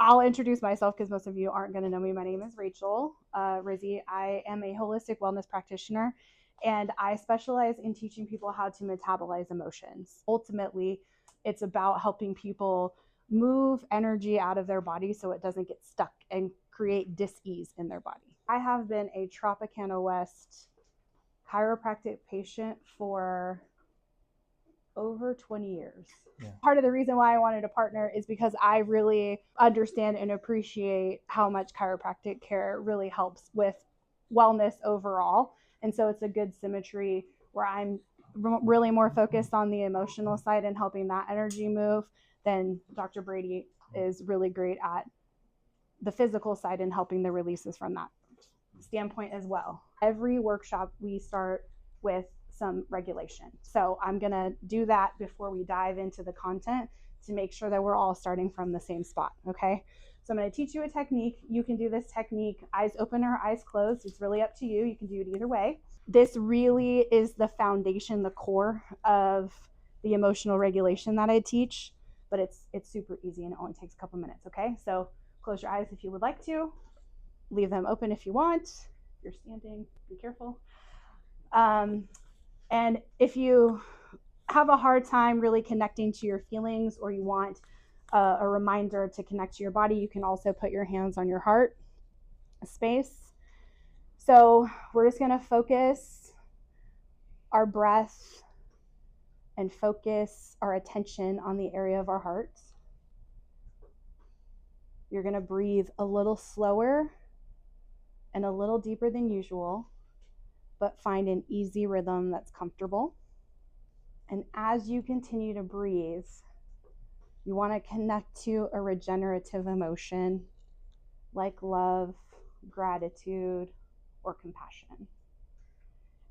I'll introduce myself because most of you aren't going to know me. My name is Rachael Rizzi. I am a holistic wellness practitioner, and I specialize in teaching people how to metabolize emotions. Ultimately, it's about helping people move energy out of their body so it doesn't get stuck and create dis-ease in their body. I have been a Tropicana West chiropractic patient for over 20 years. Yeah. Part of the reason why I wanted to partner is because I really understand and appreciate how much chiropractic care really helps with wellness overall. And so it's a good symmetry where I'm really more focused on the emotional side and helping that energy move than Dr. Brady is really great at the physical side and helping the releases from that standpoint as well. Every workshop we start with some regulation. So I'm going to do that before we dive into the content to make sure that we're all starting from the same spot. Okay. So I'm going to teach you a technique. You can do this technique eyes open or eyes closed. It's really up to you. You can do it either way. This really is the foundation, the core of the emotional regulation that I teach, but it's super easy and it only takes a couple minutes. Okay. So close your eyes if you would like to. Leave them open if you want. If you're standing, be careful. And if you have a hard time really connecting to your feelings, or you want a reminder to connect to your body, you can also put your hands on your heart space. So we're just going to focus our breath and focus our attention on the area of our heart. You're going to breathe a little slower and a little deeper than usual, but find an easy rhythm that's comfortable. And as you continue to breathe, you want to connect to a regenerative emotion like love, gratitude, or compassion.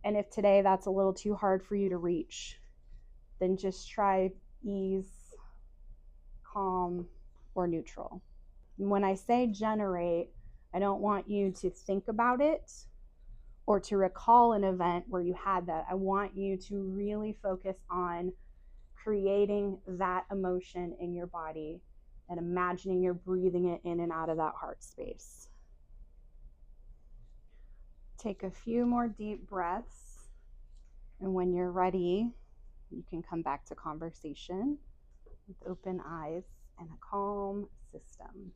And if today that's a little too hard for you to reach, then just try ease, calm, or neutral. And when I say generate, I don't want you to think about it or to recall an event where you had that. I want you to really focus on creating that emotion in your body and imagining you're breathing it in and out of that heart space. Take a few more deep breaths, and when you're ready, you can come back to conversation with open eyes and a calm system.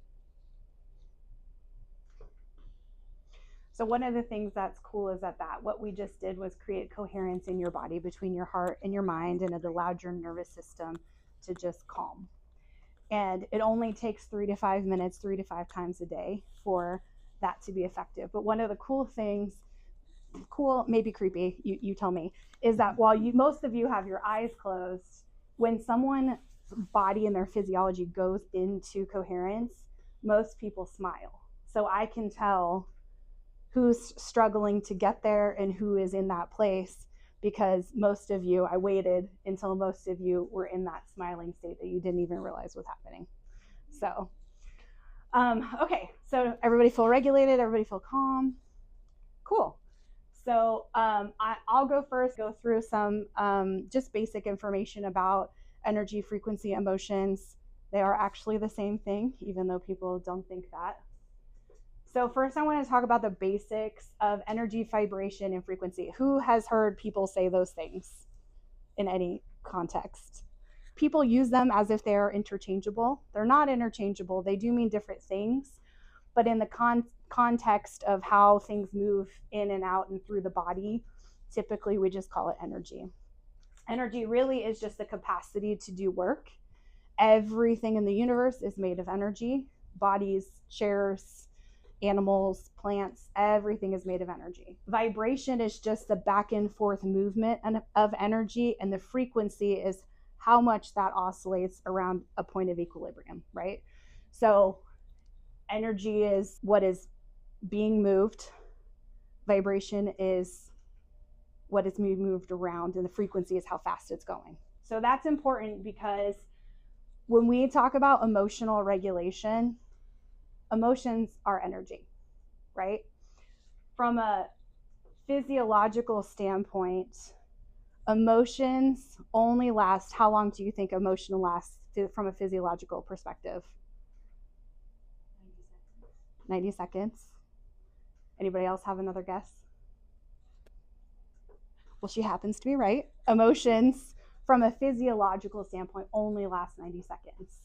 So one of the things that's cool is that what we just did was create coherence in your body between your heart and your mind, and it allowed your nervous system to just calm. And it only takes 3 to 5 minutes, 3 to 5 times a day for that to be effective. But one of the cool things, cool, maybe creepy, you tell me, is that while most of you have your eyes closed, when someone's body and their physiology goes into coherence, most people smile. So I can tell who's struggling to get there and who is in that place, because most of you, I waited until most of you were in that smiling state that you didn't even realize was happening. So, okay, so everybody feel regulated, everybody feel calm. Cool. So I'll go first, go through some just basic information about energy, frequency, emotions. They are actually the same thing, even though people don't think that. So first I want to talk about the basics of energy, vibration, and frequency. Who has heard people say those things in any context? People use them as if they're interchangeable. They're not interchangeable. They do mean different things, but in the context of how things move in and out and through the body, typically we just call it energy. Energy really is just the capacity to do work. Everything in the universe is made of energy. Bodies, chairs, animals, plants, everything is made of energy. Vibration is just the back and forth movement of energy, and the frequency is how much that oscillates around a point of equilibrium, right? So energy is what is being moved. Vibration is what is being moved around, and the frequency is how fast it's going. So that's important, because when we talk about emotional regulation, emotions are energy, right? From a physiological standpoint, emotions only last, how long do you think emotion lasts from a physiological perspective? 90 seconds. Anybody else have another guess? Well, she happens to be right. Emotions, from a physiological standpoint, only last 90 seconds.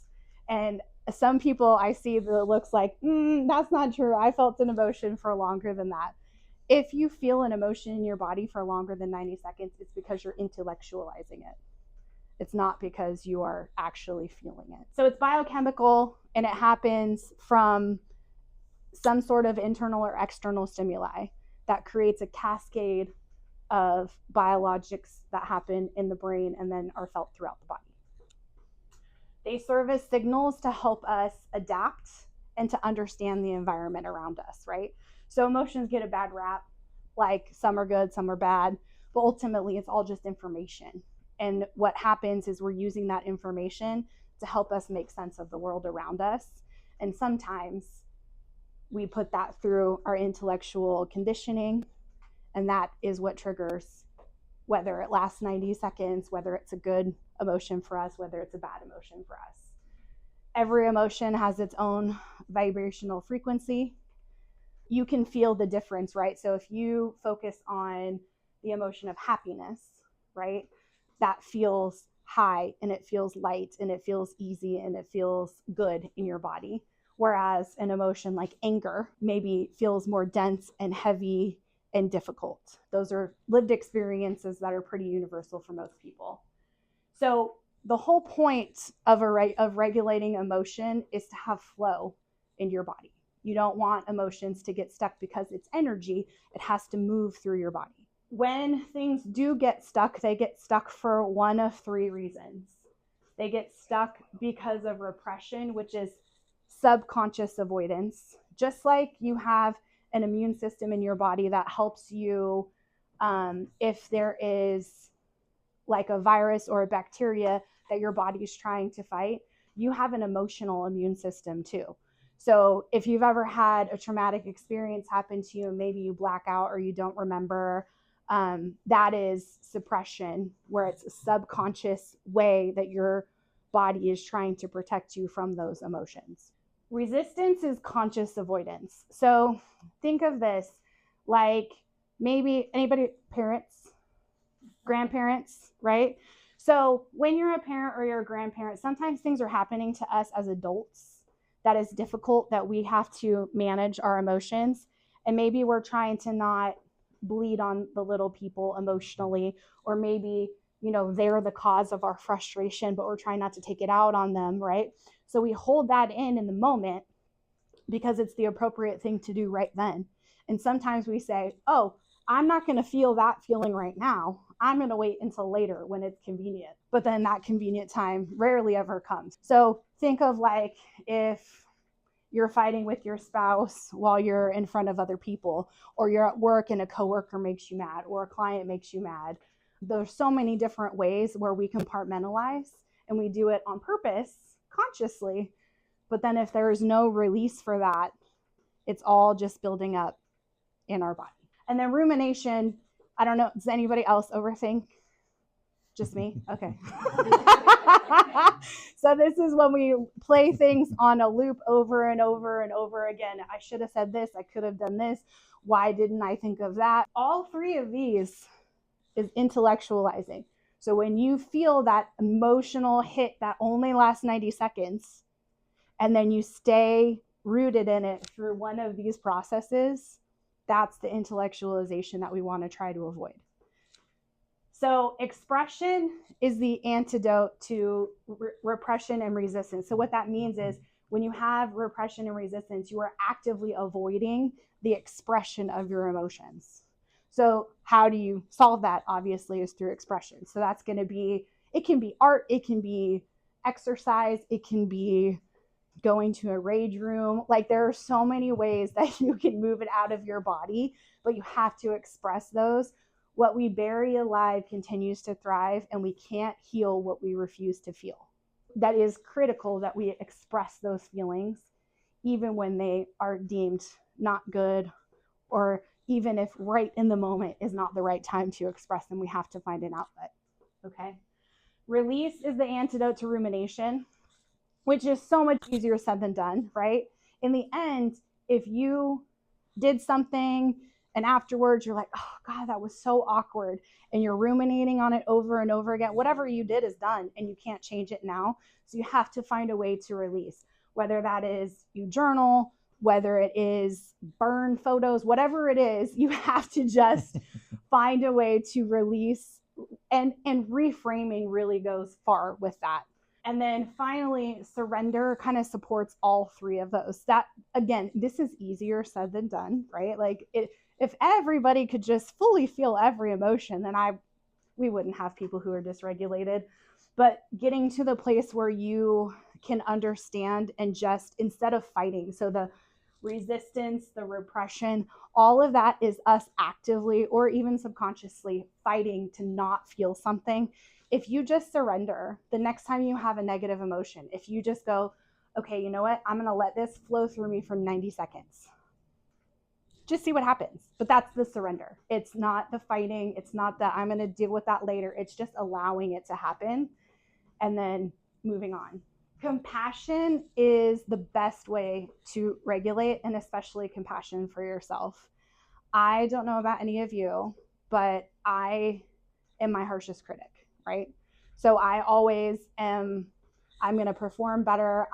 And some people I see that looks like, that's not true. I felt an emotion for longer than that. If you feel an emotion in your body for longer than 90 seconds, it's because you're intellectualizing it. It's not because you are actually feeling it. So it's biochemical, and it happens from some sort of internal or external stimuli that creates a cascade of biologics that happen in the brain and then are felt throughout the body. They serve as signals to help us adapt and to understand the environment around us, right? So emotions get a bad rap, like some are good, some are bad, but ultimately it's all just information. And what happens is we're using that information to help us make sense of the world around us. And sometimes we put that through our intellectual conditioning, and that is what triggers whether it lasts 90 seconds, whether it's a good emotion for us, whether it's a bad emotion for us. Every emotion has its own vibrational frequency. You can feel the difference, right? So if you focus on the emotion of happiness, right, that feels high and it feels light and it feels easy and it feels good in your body. Whereas an emotion like anger maybe feels more dense and heavy and difficult. Those are lived experiences that are pretty universal for most people. So the whole point of regulating emotion is to have flow in your body. You don't want emotions to get stuck because it's energy. It has to move through your body. When things do get stuck, they get stuck for one of three reasons. They get stuck because of repression, which is subconscious avoidance. Just like you have an immune system in your body that helps you if there is like a virus or a bacteria that your body is trying to fight, you have an emotional immune system too. So if you've ever had a traumatic experience happen to you and maybe you black out or you don't remember, that is suppression, where it's a subconscious way that your body is trying to protect you from those emotions. Resistance is conscious avoidance. So think of this like maybe anybody, parents, grandparents, right? So when you're a parent or you're a grandparent, sometimes things are happening to us as adults that is difficult, that we have to manage our emotions. And maybe we're trying to not bleed on the little people emotionally, or maybe, they're the cause of our frustration, but we're trying not to take it out on them, right? So we hold that in the moment because it's the appropriate thing to do right then. And sometimes we say, oh, I'm not going to feel that feeling right now. I'm going to wait until later when it's convenient. But then that convenient time rarely ever comes. So think of like if you're fighting with your spouse while you're in front of other people, or you're at work and a coworker makes you mad, or a client makes you mad. There's so many different ways where we compartmentalize, and we do it on purpose, consciously. But then if there is no release for that, it's all just building up in our body. And then rumination, I don't know, does anybody else overthink? Just me? Okay. So this is when we play things on a loop over and over and over again. I should have said this. I could have done this. Why didn't I think of that? All three of these is intellectualizing. So when you feel that emotional hit that only lasts 90 seconds, and then you stay rooted in it through one of these processes, that's the intellectualization that we want to try to avoid. So expression is the antidote to repression and resistance. So what that means is when you have repression and resistance, you are actively avoiding the expression of your emotions. So how do you solve that? Obviously is through expression. So that's going to be, it can be art, it can be exercise, it can be going to a rage room. Like there are so many ways that you can move it out of your body, but you have to express those. What we bury alive continues to thrive, and we can't heal what we refuse to feel. That is critical that we express those feelings, even when they are deemed not good, or even if right in the moment is not the right time to express them, we have to find an outlet. Okay. Release is the antidote to rumination, which is so much easier said than done, right? In the end, if you did something and afterwards you're like, oh God, that was so awkward, and you're ruminating on it over and over again, whatever you did is done and you can't change it now. So you have to find a way to release, whether that is you journal, whether it is burn photos, whatever it is, you have to just find a way to release, and reframing really goes far with that. And then finally, surrender kind of supports all three of those. That, again, this is easier said than done, right? Like if everybody could just fully feel every emotion, then we wouldn't have people who are dysregulated. But getting to the place where you can understand and just, instead of fighting, so the resistance, the repression, all of that is us actively or even subconsciously fighting to not feel something. If you just surrender, the next time you have a negative emotion, if you just go, okay, you know what? I'm going to let this flow through me for 90 seconds. Just see what happens. But that's the surrender. It's not the fighting. It's not that I'm going to deal with that later. It's just allowing it to happen and then moving on. Compassion is the best way to regulate, and especially compassion for yourself. I don't know about any of you, but I am my harshest critic, right? So I always am, I'm going to perform better.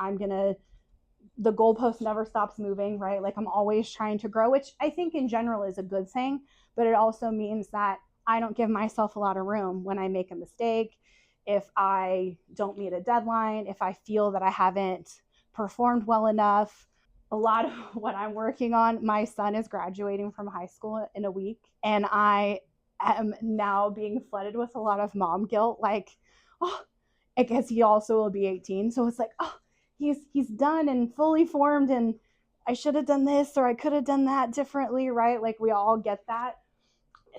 The goalpost never stops moving, right? Like I'm always trying to grow, which I think in general is a good thing, but it also means that I don't give myself a lot of room when I make a mistake. If I don't meet a deadline, if I feel that I haven't performed well enough. A lot of what I'm working on, my son is graduating from high school in a week, and I am now being flooded with a lot of mom guilt. Like, oh, I guess he also will be 18. So it's like, oh, he's done and fully formed, and I should have done this or I could have done that differently, right? Like we all get that.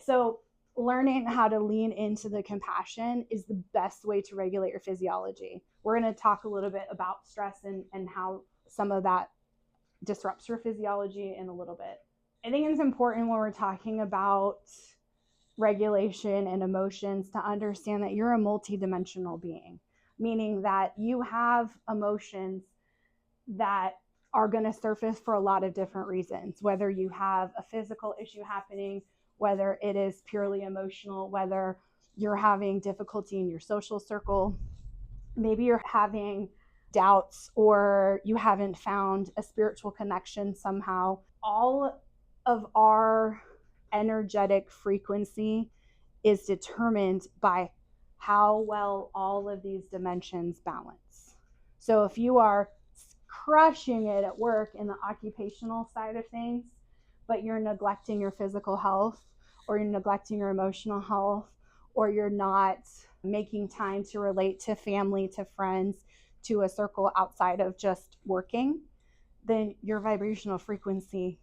So learning how to lean into the compassion is the best way to regulate your physiology. We're going to talk a little bit about stress and how some of that disrupts your physiology in a little bit. I think it's important when we're talking about regulation and emotions to understand that you're a multidimensional being, meaning that you have emotions that are going to surface for a lot of different reasons, whether you have a physical issue happening, whether it is purely emotional, whether you're having difficulty in your social circle, maybe you're having doubts or you haven't found a spiritual connection somehow. All of our energetic frequency is determined by how well all of these dimensions balance. So if you are crushing it at work in the occupational side of things, but you're neglecting your physical health, or you're neglecting your emotional health, or you're not making time to relate to family, to friends, to a circle outside of just working, then your vibrational frequency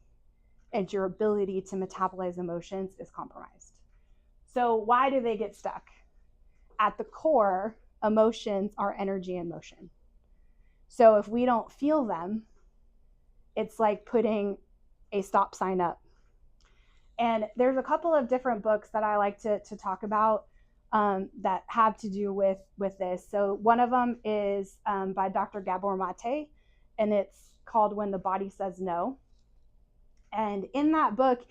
and your ability to metabolize emotions is compromised. So why do they get stuck? At the core, emotions are energy in motion. So if we don't feel them, it's like putting a stop sign up. And there's a couple of different books that I like to talk about that have to do with this. So one of them is by Dr. Gabor Mate, and it's called When the Body Says No. And in that book,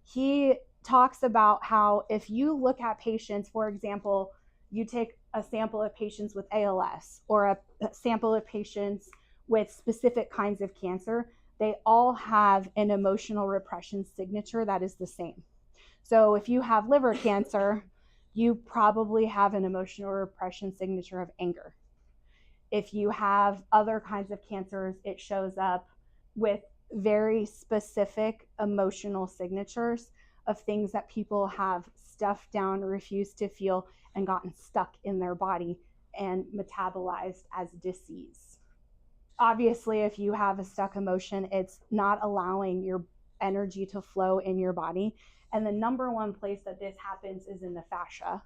he talks about how if you look at patients, for example, you take a sample of patients with ALS or a sample of patients with specific kinds of cancer, they all have an emotional repression signature that is the same. So if you have liver cancer, you probably have an emotional repression signature of anger. If you have other kinds of cancers, it shows up with very specific emotional signatures of things that people have stuffed down, refused to feel, and gotten stuck in their body and metabolized as disease. Obviously, if you have a stuck emotion, it's not allowing your energy to flow in your body. And the number one place that this happens is in the fascia.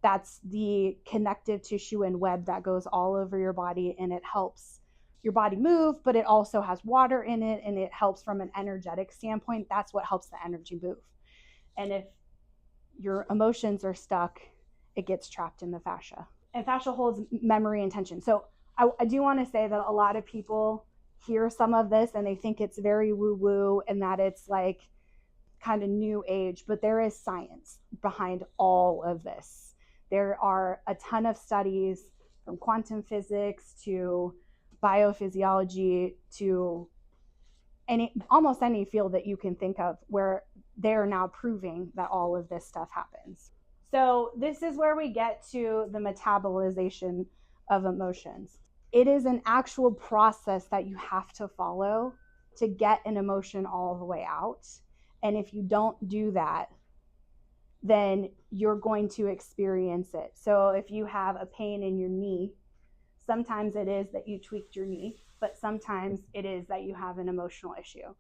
That's the connective tissue and web that goes all over your body, and it helps your body move, but it also has water in it, and it helps from an energetic standpoint. That's what helps the energy move. And if your emotions are stuck, it gets trapped in the fascia. And fascia holds memory and tension. So I do want to say that a lot of people hear some of this and they think it's very woo-woo and that it's like kind of new age, but there is science behind all of this. There are a ton of studies from quantum physics to biophysiology to almost any field that you can think of where they're now proving that all of this stuff happens. So this is where we get to the metabolization of emotions. It is an actual process that you have to follow to get an emotion all the way out. And if you don't do that, then you're going to experience it. So if you have a pain in your knee, sometimes it is that you tweaked your knee, but sometimes it is that you have an emotional issue.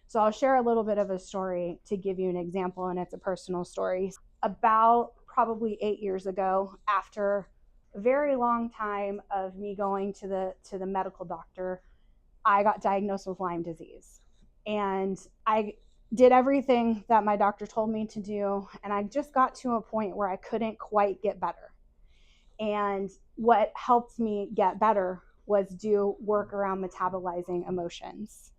So I'll share a little bit of a story to give you an example, and it's a personal story. About probably 8 years ago, after a very long time of me going to the medical doctor, I got diagnosed with Lyme disease. And I did everything that my doctor told me to do, and I just got to a point where I couldn't quite get better. And what helped me get better was do work around metabolizing emotions.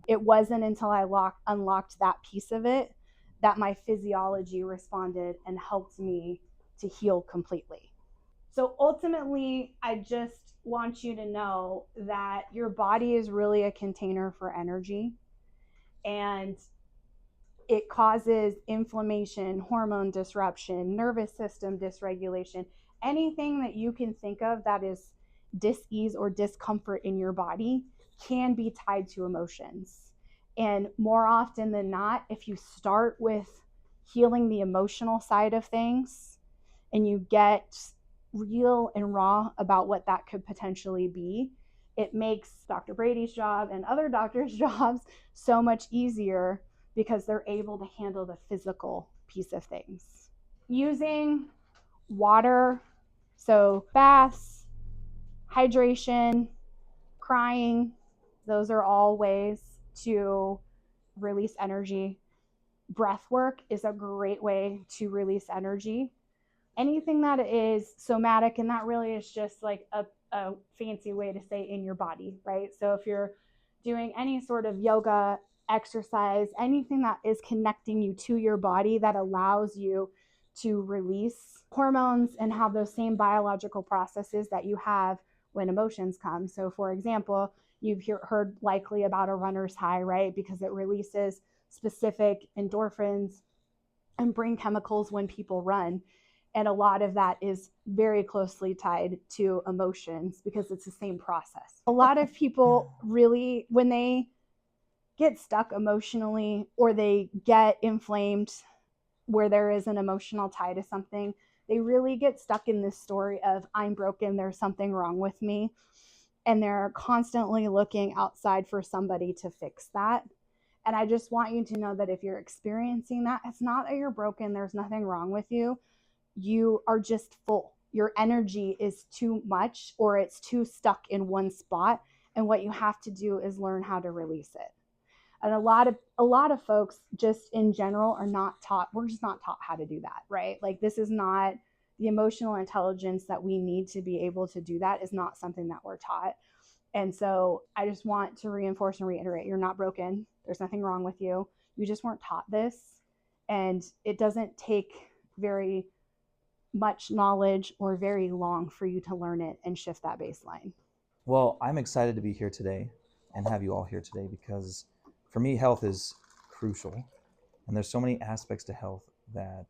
It wasn't until I unlocked that piece of it that my physiology responded and helped me to heal completely. So ultimately, I just want you to know that your body is really a container for energy, and it causes inflammation, hormone disruption, nervous system dysregulation, anything that you can think of that is dis-ease or discomfort in your body can be tied to emotions. And more often than not, if you start with healing the emotional side of things and you get real and raw about what that could potentially be, it makes Dr. Brady's job and other doctors' jobs so much easier because they're able to handle the physical piece of things. Using water, so baths, hydration, crying, those are all ways to release energy. Breathwork is a great way to release energy. Anything that is somatic, and that really is just like a fancy way to say in your body, right? So if you're doing any sort of yoga, exercise, anything that is connecting you to your body that allows you to release hormones and have those same biological processes that you have when emotions come. So for example, you've heard likely about a runner's high, right? Because it releases specific endorphins and brain chemicals when people run. And a lot of that is very closely tied to emotions because it's the same process. A lot of people really, when they get stuck emotionally or they get inflamed where there is an emotional tie to something, they really get stuck in this story of I'm broken, there's something wrong with me. And they're constantly looking outside for somebody to fix that. And I just want you to know that if you're experiencing that, it's not that you're broken, there's nothing wrong with you. You are just full. Your energy is too much or it's too stuck in one spot. And what you have to do is learn how to release it. And a lot of folks just in general are not taught, we're just not taught how to do that, right? Like this is not the emotional intelligence that we need to be able to do that is not something that we're taught. And so I just want to reinforce and reiterate, you're not broken. There's nothing wrong with you. You just weren't taught this. And it doesn't take very much knowledge or very long for you to learn it and shift that baseline. Well, I'm excited to be here today and have you all here today because for me, health is crucial. And there's so many aspects to health that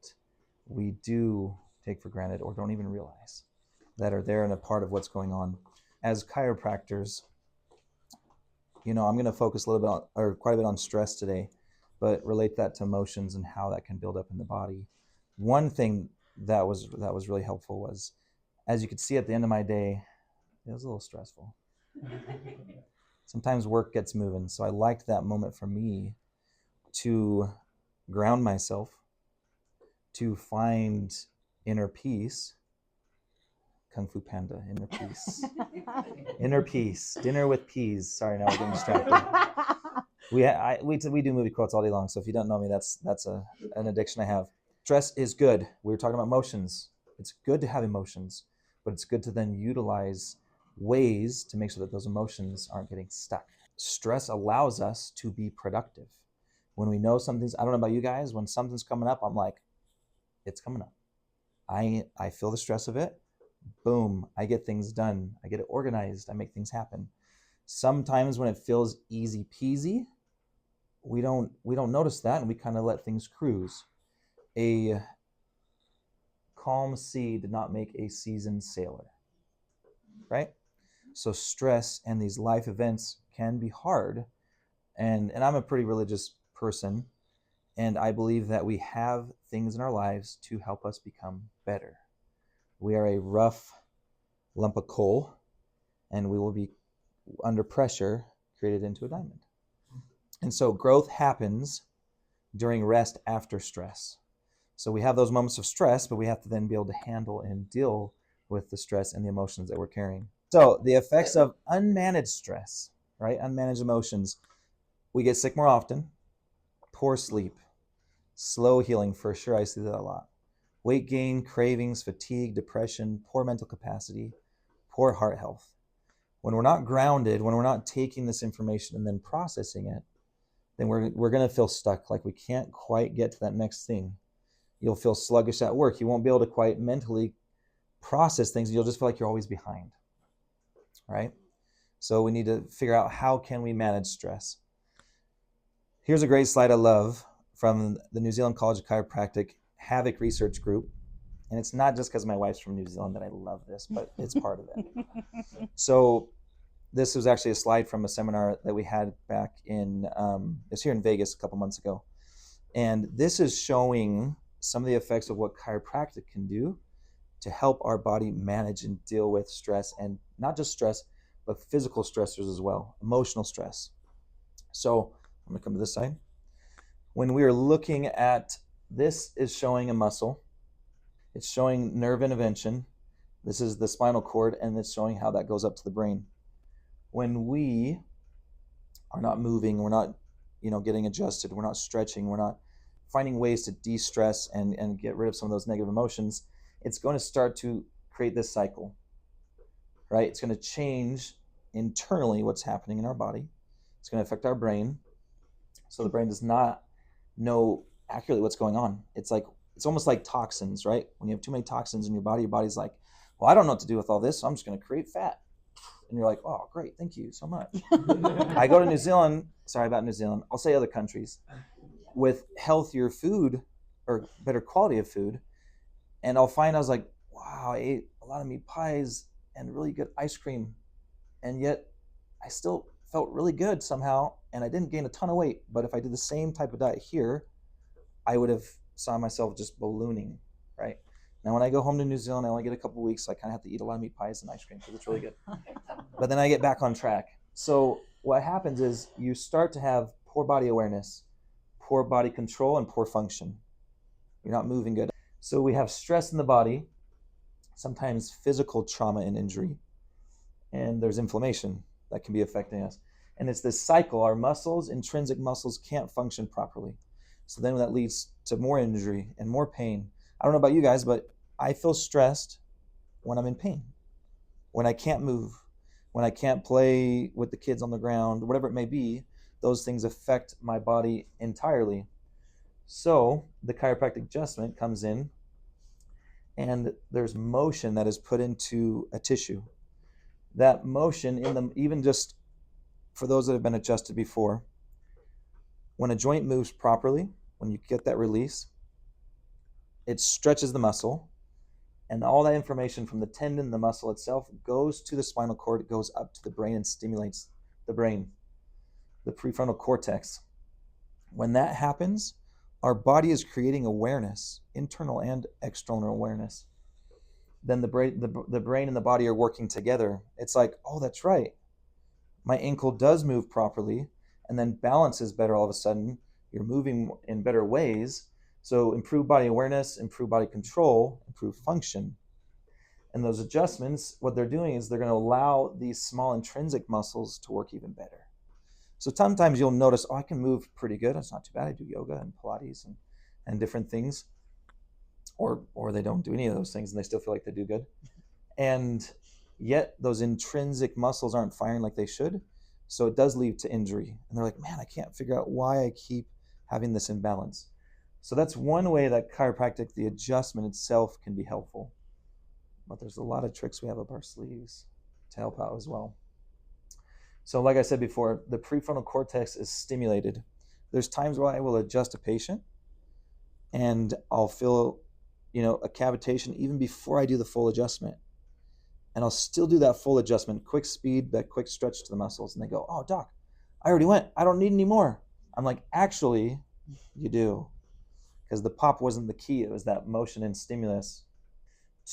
we do take for granted or don't even realize that are there and a part of what's going on. As chiropractors, I'm going to focus a little bit on, or quite a bit on stress today, but relate that to emotions and how that can build up in the body. One thing that was really helpful was, as you could see at the end of my day, it was a little stressful. Sometimes work gets moving, so I liked that moment for me to ground myself, to find inner peace. Kung Fu Panda, inner peace. Inner peace, dinner with peas. Sorry, now we're getting distracted. We do movie quotes all day long, so if you don't know me, that's an addiction I have. Stress is good. We were talking about emotions. It's good to have emotions, but it's good to then utilize ways to make sure that those emotions aren't getting stuck. stress allows us to be productive. When we know something's, I don't know about you guys, when something's coming up, I'm like, it's coming up. I feel the stress of it. Boom, I get things done. I get it organized. I make things happen. Sometimes when it feels easy peasy, we don't notice that, and we kind of let things cruise. A calm sea did not make a seasoned sailor, right? So stress and these life events can be hard. And I'm a pretty religious person, and I believe that we have things in our lives to help us become better. We are a rough lump of coal, and we will be under pressure created into a diamond. And so growth happens during rest after stress. So we have those moments of stress, but we have to then be able to handle and deal with the stress and the emotions that we're carrying. So the effects of unmanaged stress, right? Unmanaged emotions. We get sick more often, poor sleep, slow healing, for sure, I see that a lot. Weight gain, cravings, fatigue, depression, poor mental capacity, poor heart health. When we're not grounded, when we're not taking this information and then processing it, then we're going to feel stuck, like we can't quite get to that next thing. You'll feel sluggish at work. You won't be able to quite mentally process things. You'll just feel like you're always behind, right? So we need to figure out, how can we manage stress? Here's a great slide I love from the New Zealand College of Chiropractic Havoc Research Group. And it's not just because my wife's from New Zealand that I love this, but it's part of it. So this was actually a slide from a seminar that we had back in, it's here in Vegas a couple months ago. And this is showing some of the effects of what chiropractic can do to help our body manage and deal with stress, and not just stress, but physical stressors as well, emotional stress. So I'm going to come to this side. When we are looking at, this is showing a muscle. It's showing nerve intervention. This is the spinal cord, and it's showing how that goes up to the brain. When we are not moving, we're not, getting adjusted, we're not stretching, we're not finding ways to de-stress and get rid of some of those negative emotions, it's going to start to create this cycle, right? It's going to change internally what's happening in our body. It's going to affect our brain. So the brain does not know accurately what's going on. It's almost like toxins, right? When you have too many toxins in your body's like, well, I don't know what to do with all this, so I'm just going to create fat. And you're like, oh, great, thank you so much. I go to New Zealand, sorry about New Zealand, I'll say other countries, with healthier food or better quality of food, and I'll find, I was like, wow, I ate a lot of meat pies and really good ice cream, and yet I still felt really good somehow, and I didn't gain a ton of weight. But if I did the same type of diet here, I would have saw myself just ballooning, right? Now, when I go home to New Zealand, I only get a couple weeks, so I kind of have to eat a lot of meat pies and ice cream because it's really good. But then I get back on track. So what happens is you start to have poor body awareness, poor body control, and poor function. You're not moving good. So we have stress in the body, sometimes physical trauma and injury, and there's inflammation that can be affecting us. And it's this cycle. Our muscles, intrinsic muscles, can't function properly. So then that leads to more injury and more pain. I don't know about you guys, but I feel stressed when I'm in pain, when I can't move, when I can't play with the kids on the ground, whatever it may be. Those things affect my body entirely. So the chiropractic adjustment comes in, and there's motion that is put into a tissue. That motion, even just for those that have been adjusted before, when a joint moves properly, when you get that release, it stretches the muscle, and all that information from the tendon, the muscle itself, goes to the spinal cord, it goes up to the brain and stimulates the brain, the prefrontal cortex. When that happens, our body is creating awareness, internal and external awareness. Then the brain and the body are working together. It's like, oh, that's right. My ankle does move properly, and then balance is better all of a sudden. You're moving in better ways. So improve body awareness, improve body control, improve function. And those adjustments, what they're doing is they're going to allow these small intrinsic muscles to work even better. So sometimes you'll notice, oh, I can move pretty good. It's not too bad. I do yoga and Pilates and different things. Or they don't do any of those things and they still feel like they do good. And yet those intrinsic muscles aren't firing like they should. So it does lead to injury. And they're like, man, I can't figure out why I keep having this imbalance. So that's one way that chiropractic, the adjustment itself, can be helpful. But there's a lot of tricks we have up our sleeves to help out as well. So like I said before, the prefrontal cortex is stimulated. There's times where I will adjust a patient and I'll feel, a cavitation even before I do the full adjustment. And I'll still do that full adjustment, quick speed, that quick stretch to the muscles. And they go, oh, doc, I already went. I don't need any more. I'm like, actually, you do. Because the pop wasn't the key. It was that motion and stimulus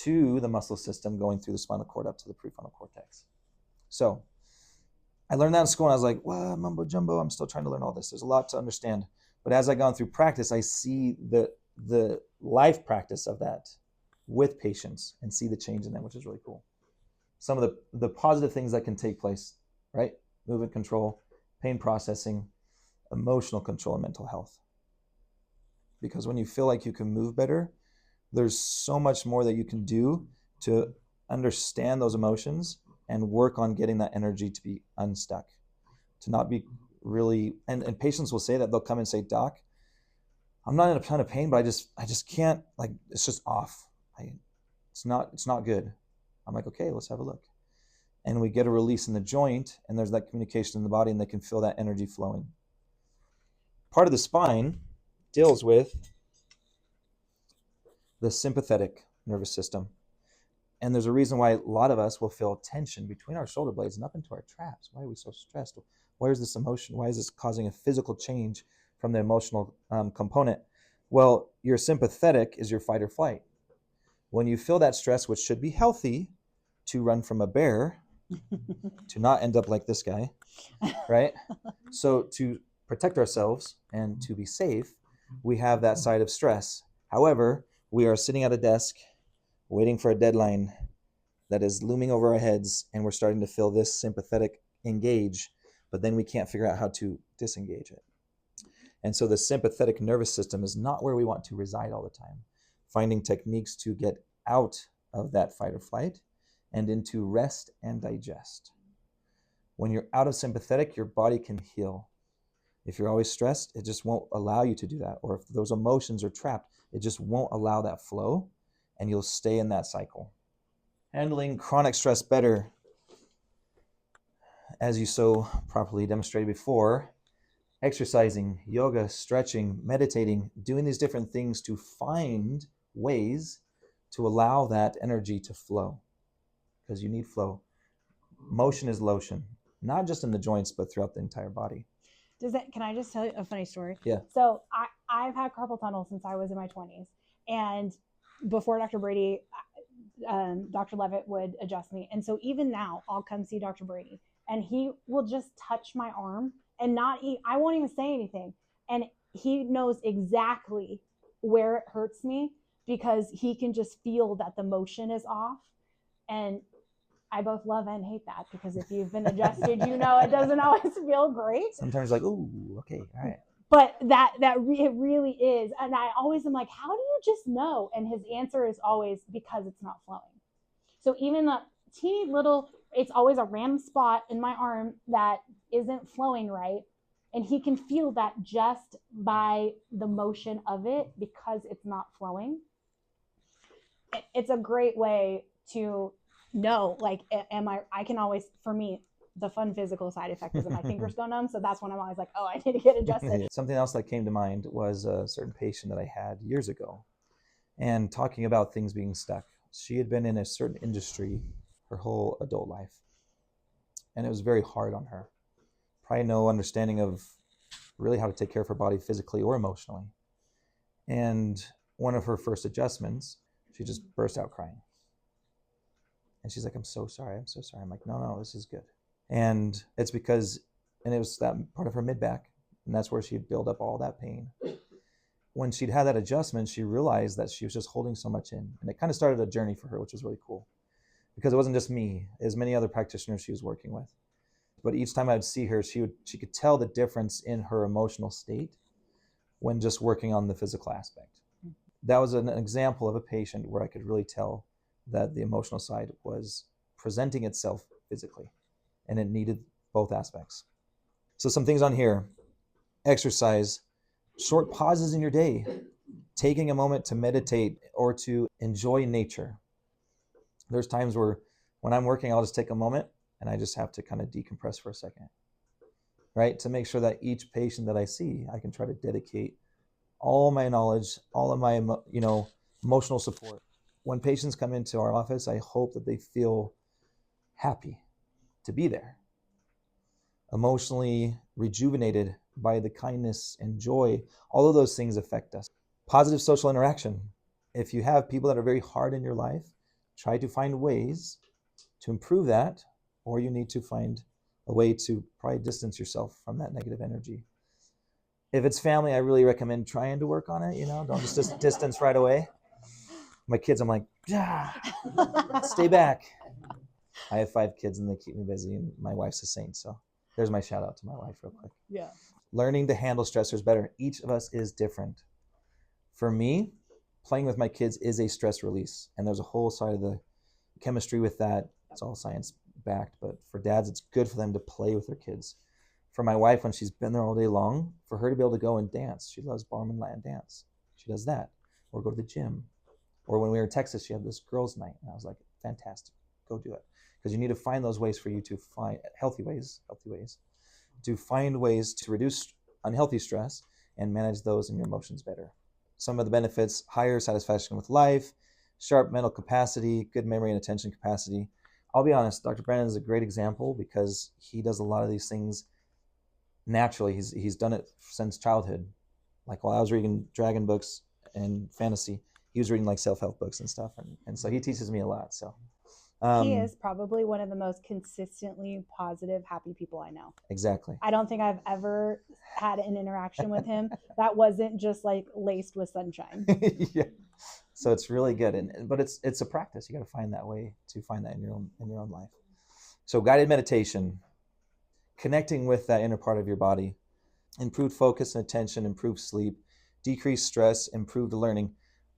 to the muscle system going through the spinal cord up to the prefrontal cortex. So I learned that in school and I was like, well, mumbo jumbo, I'm still trying to learn all this. There's a lot to understand. But as I've gone through practice, I see the life practice of that with patients and see the change in them, which is really cool. Some of the positive things that can take place, right? Movement control, pain processing, emotional control, and mental health. Because when you feel like you can move better, there's so much more that you can do to understand those emotions and work on getting that energy to be unstuck, to not be really, and patients will say that. They'll come and say, doc, I'm not in a ton of pain, but I just can't, like, it's just off. It's not good. I'm like, okay, let's have a look. And we get a release in the joint, and there's that communication in the body, and they can feel that energy flowing. Part of the spine deals with the sympathetic nervous system. And there's a reason why a lot of us will feel tension between our shoulder blades and up into our traps. Why are we so stressed? Where is this emotion? Why is this causing a physical change from the emotional component? Well, your sympathetic is your fight or flight. When you feel that stress, which should be healthy, to run from a bear, to not end up like this guy, right? So to protect ourselves and to be safe, we have that side of stress. However, we are sitting at a desk waiting for a deadline that is looming over our heads, and we're starting to feel this sympathetic engage, but then we can't figure out how to disengage it. And so the sympathetic nervous system is not where we want to reside all the time. Finding techniques to get out of that fight or flight and into rest and digest. When you're out of sympathetic, your body can heal. If you're always stressed, it just won't allow you to do that. Or if those emotions are trapped, it just won't allow that flow, and you'll stay in that cycle. Handling chronic stress better, as you so properly demonstrated before, exercising, yoga, stretching, meditating, doing these different things to find ways to allow that energy to flow, because you need flow. Motion is lotion, not just in the joints, but throughout the entire body. Can I just tell you a funny story? Yeah. So I've had carpal tunnel since I was in my 20s. And before Dr. Brady, Dr. Levitt would adjust me. And so even now, I'll come see Dr. Brady, and he will just touch my arm and I won't even say anything. And he knows exactly where it hurts me, because he can just feel that the motion is off. And I both love and hate that, because if you've been adjusted, it doesn't always feel great. Sometimes like, oh, okay, all right. But it really is. And I always am like, how do you just know? And his answer is always, because it's not flowing. So even the teeny little, it's always a random spot in my arm that isn't flowing right. And he can feel that just by the motion of it, because it's not flowing. It's a great way to know, like, I can always, for me, the fun physical side effect is that my fingers go numb. So that's when I'm always like, oh, I need to get adjusted. Something else that came to mind was a certain patient that I had years ago, and talking about things being stuck. She had been in a certain industry her whole adult life, and it was very hard on her. Probably no understanding of really how to take care of her body physically or emotionally. And one of her first adjustments, she just burst out crying. And she's like, I'm so sorry. I'm like, no, this is good. And it's because, and it was that part of her mid-back, and that's where she'd build up all that pain. When she'd had that adjustment, she realized that she was just holding so much in. And it kind of started a journey for her, which was really cool. Because it wasn't just me, as many other practitioners she was working with. But each time I would see her, she could tell the difference in her emotional state when just working on the physical aspect. That was an example of a patient where I could really tell that the emotional side was presenting itself physically, and it needed both aspects. So some things on here: exercise, short pauses in your day, taking a moment to meditate or to enjoy nature. There's times where when I'm working, I'll just take a moment and I just have to kind of decompress for a second, right? To make sure that each patient that I see, I can try to dedicate all my knowledge, all of my, emotional support. When patients come into our office, I hope that they feel happy to be there, emotionally rejuvenated by the kindness and joy. All of those things affect us. Positive social interaction. If you have people that are very hard in your life, try to find ways to improve that, or you need to find a way to probably distance yourself from that negative energy. If it's family, I really recommend trying to work on it. Don't just distance right away. My kids, I'm like, stay back. I have 5 kids and they keep me busy, and my wife's a saint. So there's my shout out to my wife real quick. Yeah. Learning to handle stressors better. Each of us is different. For me, playing with my kids is a stress release. And there's a whole side of the chemistry with that. It's all science backed. But for dads, it's good for them to play with their kids. For my wife, when she's been there all day long, for her to be able to go and dance. She loves barn and land dance. She does that. Or go to the gym. Or when we were in Texas, she had this girls' night. And I was like, fantastic. Go do it. Because you need to find those ways for you to find healthy ways, to find ways to reduce unhealthy stress and manage those in your emotions better. Some of the benefits: higher satisfaction with life, sharp mental capacity, good memory and attention capacity. I'll be honest, Dr. Brandon is a great example because he does a lot of these things naturally. He's done it since childhood. Like while I was reading dragon books and fantasy, he was reading like self-help books and stuff. And so he teaches me a lot. So he is probably one of the most consistently positive, happy people I know. Exactly. I don't think I've ever had an interaction with him that wasn't just like laced with sunshine. Yeah. So it's really good, but it's a practice. You got to find that way to find that in your own life. So guided meditation, connecting with that inner part of your body, improved focus and attention, improved sleep, decreased stress, improved learning.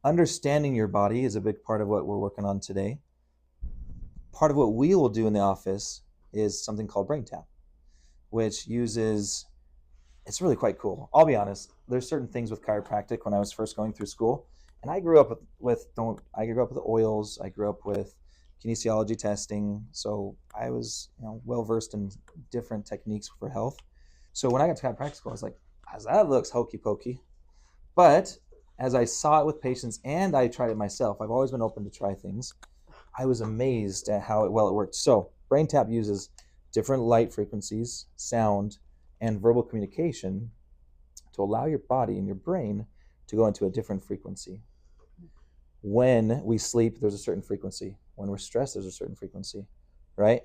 Understanding your body is a big part of what we're working on today. Part of what we will do in the office is something called Brain Tap, which uses, it's really quite cool. I'll be honest, there's certain things with chiropractic when I was first going through school, and I grew up with oils, I grew up with kinesiology testing, so I was well versed in different techniques for health. So when I got to chiropractic school, I was like, that looks hokey pokey. But as I saw it with patients and I tried it myself, I've always been open to try things. I was amazed at how well it worked. So Brain Tap uses different light frequencies, sound, and verbal communication to allow your body and your brain to go into a different frequency. When we sleep, there's a certain frequency. When we're stressed, there's a certain frequency, right?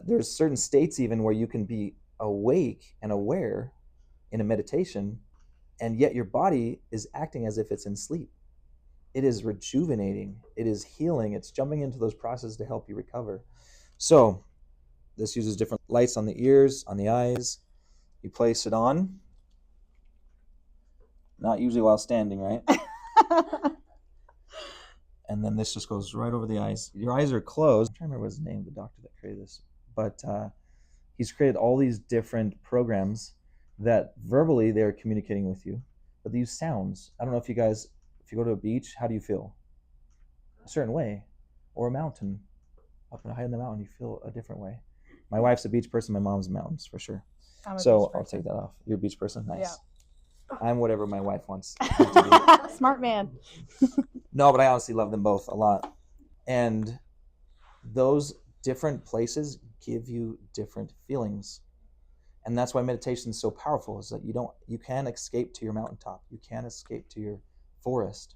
There's certain states even where you can be awake and aware in a meditation, and yet your body is acting as if it's in sleep. It is rejuvenating. It is healing. It's jumping into those processes to help you recover. So this uses different lights on the ears, on the eyes. You place it on. Not usually while standing, right? And then this just goes right over the eyes. Your eyes are closed. I'm trying to remember his name, the doctor that created this. But he's created all these different programs that verbally they're communicating with you. But they use sounds. I don't know if you guys, if you go to a beach, how do you feel? A certain way. Or a mountain. Up and high in the mountain, you feel a different way. My wife's a beach person. My mom's mountains, for sure. So I'll take that off. You're a beach person? Nice. Yeah. I'm whatever my wife wants me to be. Smart man. No, but I honestly love them both a lot. And those different places give you different feelings. And that's why meditation is so powerful, is that you can escape to your mountaintop. You can escape to your forest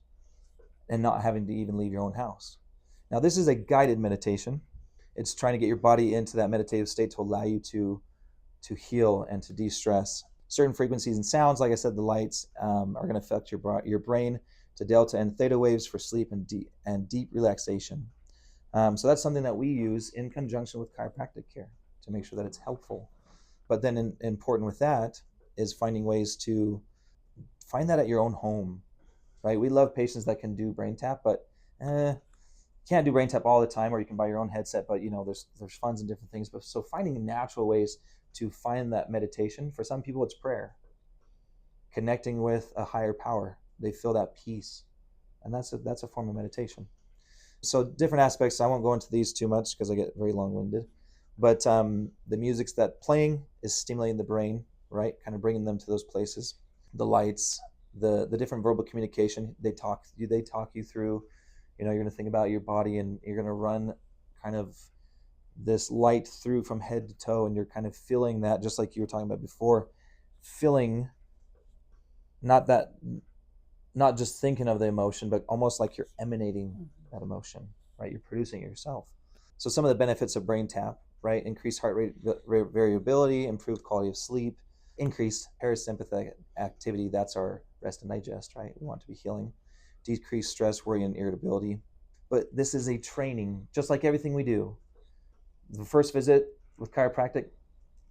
and not having to even leave your own house. Now, this is a guided meditation. It's trying to get your body into that meditative state to allow you to heal and to de-stress. Certain frequencies and sounds, like I said, the lights are going to affect your brain to delta and theta waves for sleep and deep relaxation. So that's something that we use in conjunction with chiropractic care to make sure that it's helpful. But then important with that is finding ways to find that at your own home, right? We love patients that can do Brain Tap, but can't do Brain Tap all the time, or you can buy your own headset, but there's funds and different things. But so finding natural ways to find that meditation. For some people, it's prayer, connecting with a higher power. They feel that peace, and that's a form of meditation. So different aspects. I won't go into these too much because I get very long-winded. But the music's that playing is stimulating the brain, right? Kind of bringing them to those places. The lights, the different verbal communication. They talk you through. You're going to think about your body, and you're going to run kind of this light through from head to toe, and you're kind of feeling that, just like you were talking about before, feeling not just thinking of the emotion, but almost like you're emanating that emotion, right? You're producing it yourself. So some of the benefits of brain tap, right? Increased heart rate variability, improved quality of sleep, increased parasympathetic activity. That's our rest and digest, right? We want to be healing. Decreased stress, worry, and irritability. But this is a training, just like everything we do. The first visit with chiropractic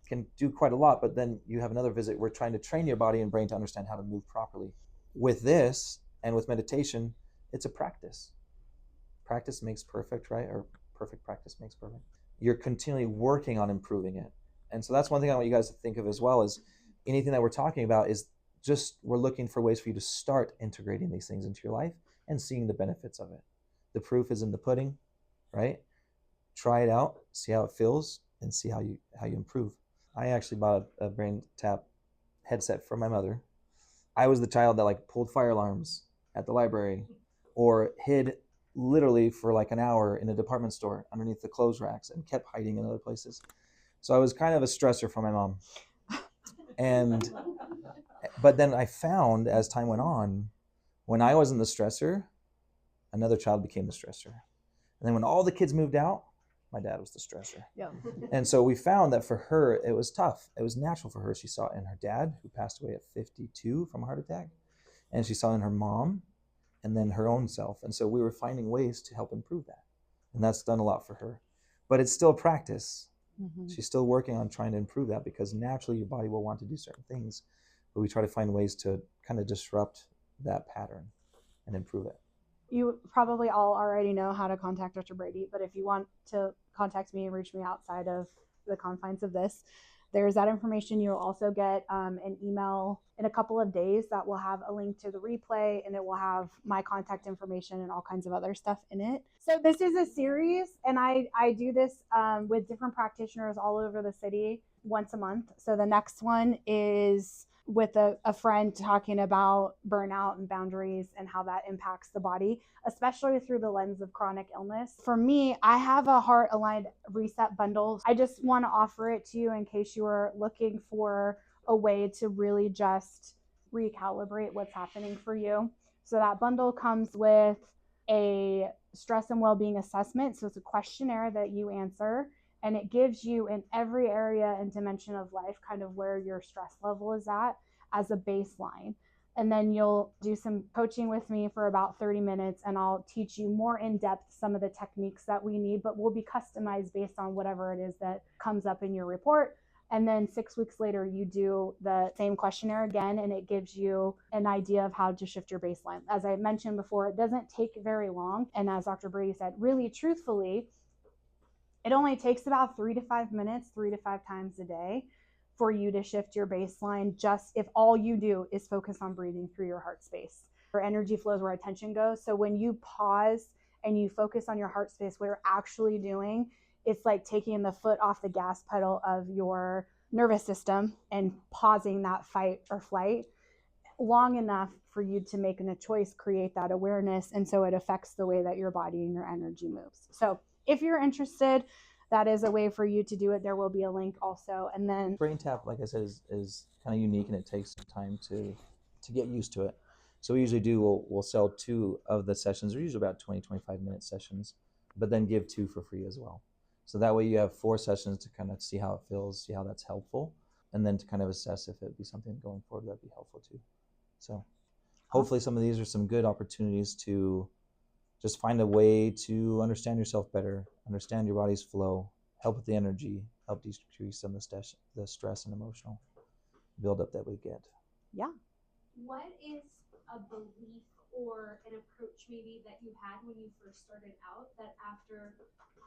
can do quite a lot, but then you have another visit. We're trying to train your body and brain to understand how to move properly. With this and with meditation, it's a practice. Practice makes perfect, right? Or perfect practice makes perfect. You're continually working on improving it. And so that's one thing I want you guys to think of as well, is anything that we're talking about is just, we're looking for ways for you to start integrating these things into your life and seeing the benefits of it. The proof is in the pudding, right? Try it out, see how it feels, and see how you improve. I actually bought a brain tap headset for my mother. I was the child that like pulled fire alarms at the library, or hid literally for like an hour in a department store underneath the clothes racks and kept hiding in other places. So I was kind of a stressor for my mom. But then I found, as time went on, when I wasn't the stressor, another child became the stressor. And then when all the kids moved out, my dad was the stressor. Yeah. And so we found that for her, it was tough. It was natural for her. She saw it in her dad, who passed away at 52 from a heart attack. And she saw it in her mom, and then her own self. And so we were finding ways to help improve that. And that's done a lot for her. But it's still practice. Mm-hmm. She's still working on trying to improve that, because naturally your body will want to do certain things. But we try to find ways to kind of disrupt that pattern and improve it. You probably all already know how to contact Dr. Brady, but if you want to contact me and reach me outside of the confines of this, there's that information. You'll also get an email in a couple of days that will have a link to the replay, and it will have my contact information and all kinds of other stuff in it. So this is a series, and I do this with different practitioners all over the city once a month. So the next one is with a friend, talking about burnout and boundaries and how that impacts the body, especially through the lens of chronic illness. For me, I have a heart aligned reset bundle. I just want to offer it to you in case you are looking for a way to really just recalibrate what's happening for you. So that bundle comes with a stress and well-being assessment. So it's a questionnaire that you answer, and it gives you in every area and dimension of life kind of where your stress level is at as a baseline. And then you'll do some coaching with me for about 30 minutes, and I'll teach you more in depth some of the techniques that we need, but will be customized based on whatever it is that comes up in your report. And then 6 weeks later, you do the same questionnaire again, and it gives you an idea of how to shift your baseline. As I mentioned before, it doesn't take very long. And as Dr. Brady said, really truthfully, it only takes about 3 to 5 minutes, 3 to 5 times a day for you to shift your baseline, just if all you do is focus on breathing through your heart space. Your energy flows where attention goes. So when you pause and you focus on your heart space, what you're actually doing, it's like taking the foot off the gas pedal of your nervous system and pausing that fight or flight long enough for you to make a choice, create that awareness. And so it affects the way that your body and your energy moves. So if you're interested, that is a way for you to do it. There will be a link also. And then brain tap, like I said, is kind of unique, and it takes some time to get used to it. So we usually we'll sell 2 of the sessions. They're usually about 20-25 minute sessions, but then give 2 for free as well. So that way you have 4 sessions to kind of see how it feels, see how that's helpful, and then to kind of assess if it'd be something going forward that'd be helpful too. So hopefully some of these are some good opportunities to just find a way to understand yourself better, understand your body's flow, help with the energy, help decrease some of the stress and emotional buildup that we get. Yeah. What is a belief or an approach maybe that you had when you first started out that after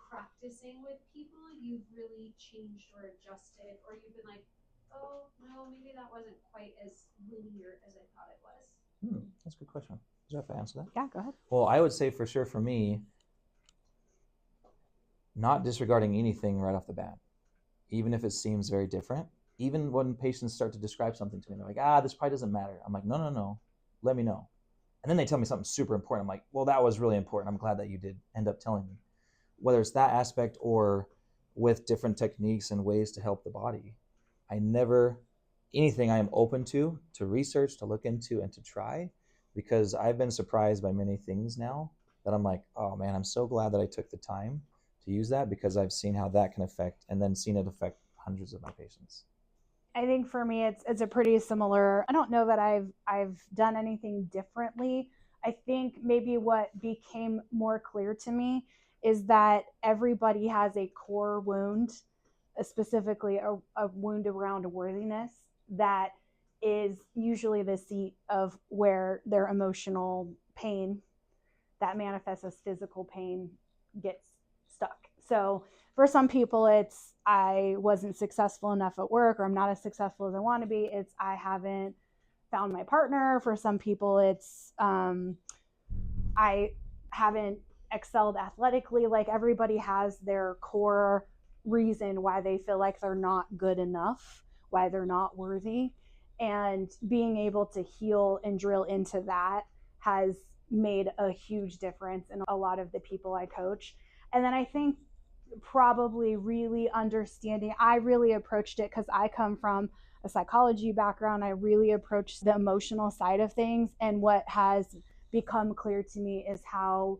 practicing with people you've really changed or adjusted, or you've been like, oh no, maybe that wasn't quite as linear as I thought it was? That's a good question. Does you have to answer that? Yeah, go ahead. Well, I would say for sure for me, not disregarding anything right off the bat, even if it seems very different. Even when patients start to describe something to me, they're like, this probably doesn't matter. I'm like, no, let me know. And then they tell me something super important. I'm like, well, that was really important. I'm glad that you did end up telling me. Whether it's that aspect or with different techniques and ways to help the body, anything I am open to research, to look into, and to try, because I've been surprised by many things now that I'm like, oh man, I'm so glad that I took the time to use that, because I've seen how that can affect, and then seen it affect hundreds of my patients. I think for me, it's a pretty similar. I don't know that I've done anything differently. I think maybe what became more clear to me is that everybody has a core wound, specifically a wound around worthiness, that is usually the seat of where their emotional pain that manifests as physical pain gets stuck. So for some people, it's I wasn't successful enough at work, or I'm not as successful as I want to be. It's I haven't found my partner. For some people, it's I haven't excelled athletically. Like, everybody has their core reason why they feel like they're not good enough, why they're not worthy. And being able to heal and drill into that has made a huge difference in a lot of the people I coach. And then I think probably really understanding, I really approached it because I come from a psychology background. I really approached the emotional side of things. And what has become clear to me is how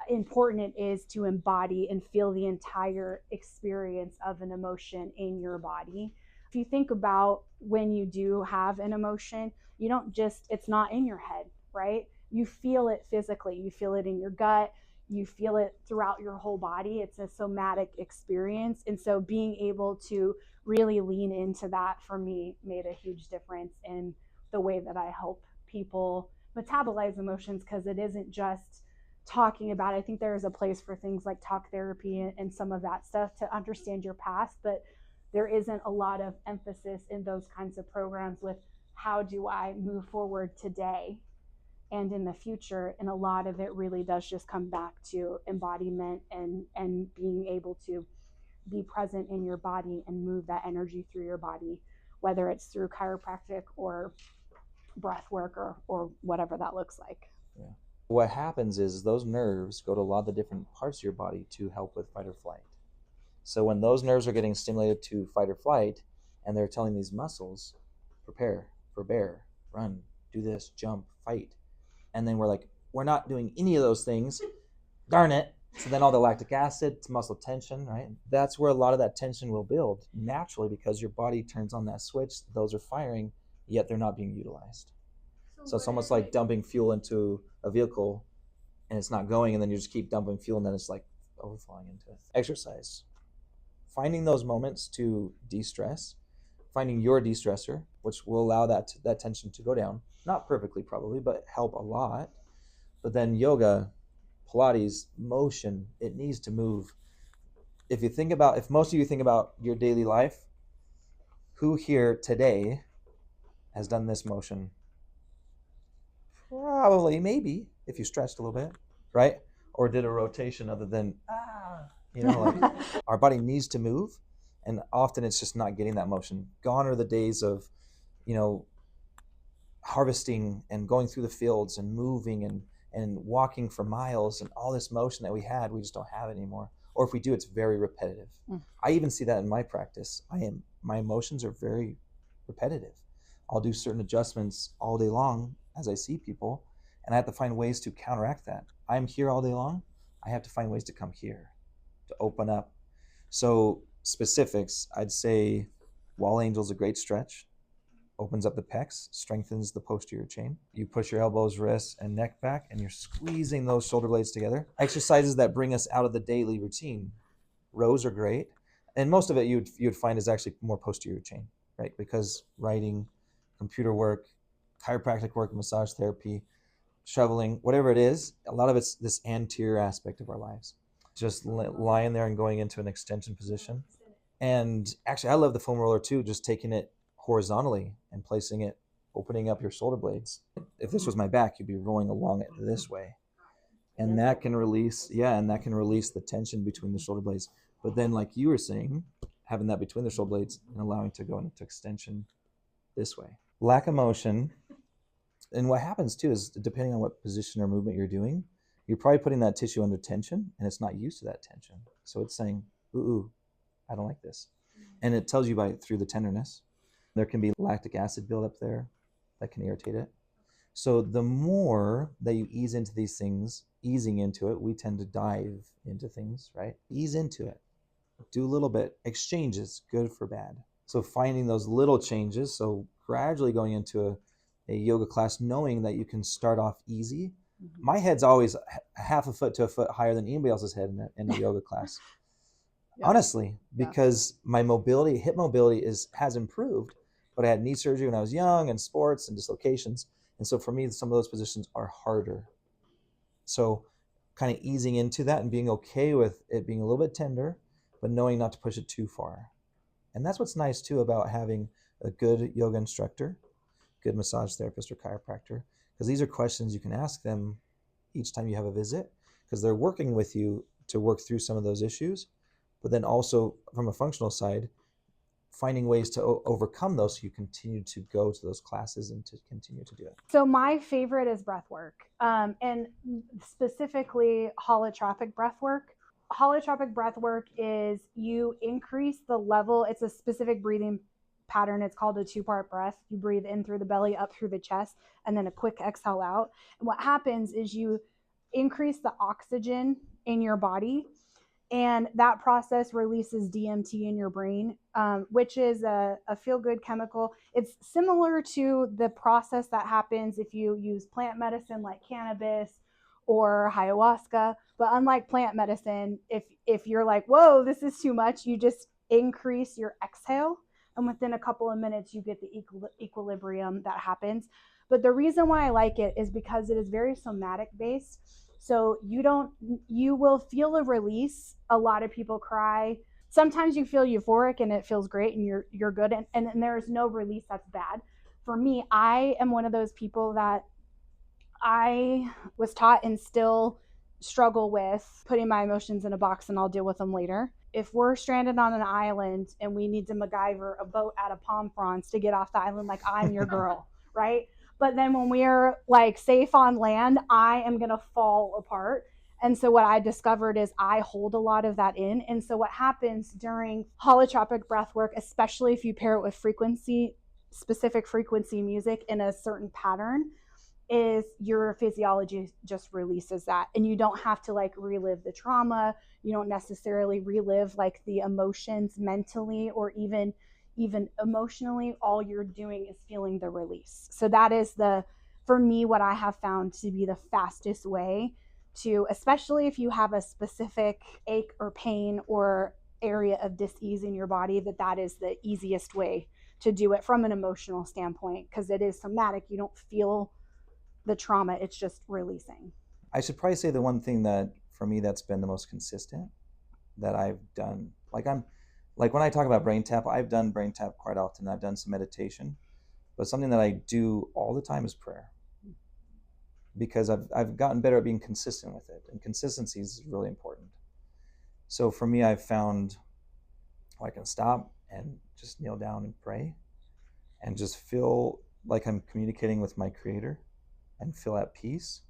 important it is to embody and feel the entire experience of an emotion in your body. If you think about when you do have an emotion, you don't just, it's not in your head, right? You feel it physically. You feel it in your gut. You feel it throughout your whole body. It's a somatic experience. And so being able to really lean into that, for me, made a huge difference in the way that I help people metabolize emotions, because it isn't just talking about it. I think there is a place for things like talk therapy and some of that stuff to understand your past, but there isn't a lot of emphasis in those kinds of programs with how do I move forward today and in the future. And a lot of it really does just come back to embodiment and being able to be present in your body and move that energy through your body, whether it's through chiropractic or breath work or whatever that looks like. Yeah. What happens is those nerves go to a lot of the different parts of your body to help with fight or flight. So when those nerves are getting stimulated to fight or flight, and they're telling these muscles, prepare, forbear, run, do this, jump, fight, and then we're like, we're not doing any of those things, darn it. So then all the lactic acid, muscle tension, right? That's where a lot of that tension will build naturally, because your body turns on that switch. Those are firing, yet they're not being utilized. So it's almost like dumping fuel into a vehicle and it's not going, and then you just keep dumping fuel and then it's like overflowing into it. Exercise. Finding those moments to de-stress, finding your de-stressor, which will allow that tension to go down. Not perfectly probably, but help a lot. But then yoga, Pilates, motion, it needs to move. If most of you think about your daily life, who here today has done this motion? Probably, maybe, if you stretched a little bit, right? Or did a rotation other than, like our body needs to move. And often it's just not getting that motion. Gone are the days of, harvesting and going through the fields and moving and walking for miles, and all this motion that we just don't have it anymore. Or if we do, it's very repetitive. I even see that in my practice. My emotions are very repetitive. I'll do certain adjustments all day long as I see people, and I have to find ways to counteract that. I'm here all day long. I have to find ways to come here, to open up. So specifics, I'd say wall angel's a great stretch. Opens up the pecs, strengthens the posterior chain. You push your elbows, wrists, and neck back, and you're squeezing those shoulder blades together. Exercises that bring us out of the daily routine. Rows are great. And most of it you'd find is actually more posterior chain, right? Because writing, computer work, chiropractic work, massage therapy, shoveling, whatever it is, a lot of it's this anterior aspect of our lives. Just lying there and going into an extension position. And actually, I love the foam roller too, just taking it horizontally and placing it, opening up your shoulder blades. If this was my back, you'd be rolling along it this way. And that can release, and that can release the tension between the shoulder blades. But then, like you were saying, having that between the shoulder blades and allowing to go into extension this way. Lack of motion. And what happens too is, depending on what position or movement you're doing, you're probably putting that tissue under tension and it's not used to that tension. So it's saying, ooh, I don't like this. And it tells you through the tenderness. There can be lactic acid buildup there that can irritate it. So the more that you ease into these things, easing into it, we tend to dive into things, right? Ease into it. Do a little bit. Exchanges, good for bad. So finding those little changes, so gradually going into a yoga class, knowing that you can start off easy. Mm-hmm. My head's always half a foot to a foot higher than anybody else's head in a yoga class. Yep. Honestly, because my mobility, hip mobility has improved, but I had knee surgery when I was young and sports and dislocations. And so for me, some of those positions are harder. So kind of easing into that and being okay with it being a little bit tender, but knowing not to push it too far. And that's what's nice too about having a good yoga instructor, good massage therapist or chiropractor, because these are questions you can ask them each time you have a visit, because they're working with you to work through some of those issues, but then also from a functional side, finding ways to overcome those so you continue to go to those classes and to continue to do it. So my favorite is breathwork, and specifically holotropic breathwork. Holotropic breathwork is you increase the level. It's a specific breathing pattern. It's called a 2-part breath. You breathe in through the belly, up through the chest, and then a quick exhale out. And what happens is you increase the oxygen in your body, and that process releases DMT in your brain, which is a feel-good chemical. It's similar to the process that happens if you use plant medicine like cannabis or ayahuasca. But unlike plant medicine, if you're like, whoa, this is too much, you just increase your exhale, and within a couple of minutes, you get the equilibrium that happens. But the reason why I like it is because it is very somatic based. So you will feel a release. A lot of people cry. Sometimes you feel euphoric and it feels great and you're good. And there's no release that's bad. For me, I am one of those people that I was taught and still struggle with putting my emotions in a box and I'll deal with them later. If we're stranded on an island and we need to MacGyver a boat out of palm fronds to get off the island, like I'm your girl, right? But then when we're like safe on land, I am going to fall apart. And so what I discovered is I hold a lot of that in. And so what happens during holotropic breath work, especially if you pair it with specific frequency music in a certain pattern, is your physiology just releases that. And you don't have to like relive the trauma. You don't necessarily relive like the emotions mentally or even emotionally. All you're doing is feeling the release. So that is for me, what I have found to be the fastest way to, especially if you have a specific ache or pain or area of dis-ease in your body, that is the easiest way to do it from an emotional standpoint, because it is somatic. You don't feel the trauma, it's just releasing. I should probably say the one thing that for me that's been the most consistent that I've done, like when I talk about brain tap, I've done brain tap quite often. I've done some meditation, but something that I do all the time is prayer, because I've gotten better at being consistent with it, and consistency is really important. So for me, I've found I can stop and just kneel down and pray and just feel like I'm communicating with my creator and feel at peace.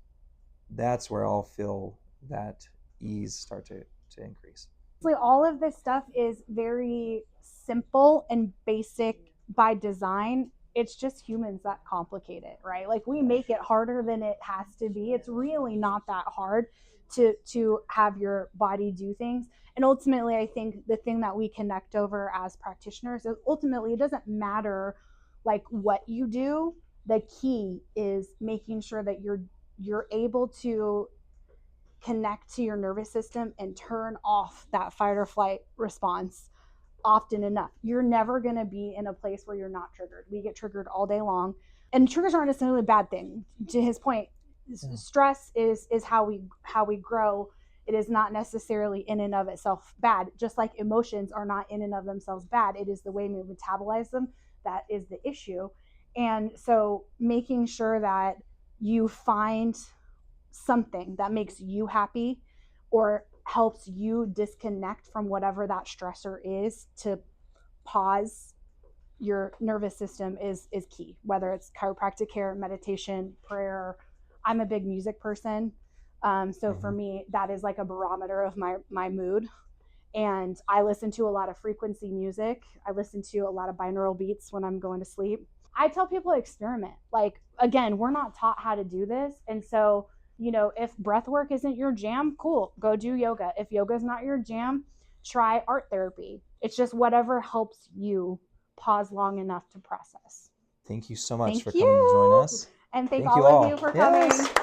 That's where I'll feel that ease start to increase. All of this stuff is very simple and basic by design. It's just humans that complicate it, right? Like we make it harder than it has to be. It's really not that hard to have your body do things. And ultimately, I think the thing that we connect over as practitioners is ultimately it doesn't matter like what you do. The key is making sure that you're able to connect to your nervous system and turn off that fight or flight response often enough. You're never going to be in a place where you're not triggered. We get triggered all day long, and triggers aren't necessarily a bad thing. To his point, stress is how we grow. It is not necessarily in and of itself bad, just like emotions are not in and of themselves bad. It is the way we metabolize them that is the issue. And so making sure that you find something that makes you happy or helps you disconnect from whatever that stressor is to pause your nervous system is key, whether it's chiropractic care, meditation, prayer. I'm a big music person. So for me, that is like a barometer of my mood. And I listen to a lot of frequency music. I listen to a lot of binaural beats when I'm going to sleep. I tell people to experiment. Like, again, we're not taught how to do this. And so, if breath work isn't your jam, cool, go do yoga. If yoga is not your jam, try art therapy. It's just whatever helps you pause long enough to process. Thank you so much Thank for you. coming to join us. And thank you all of you for coming. Yes.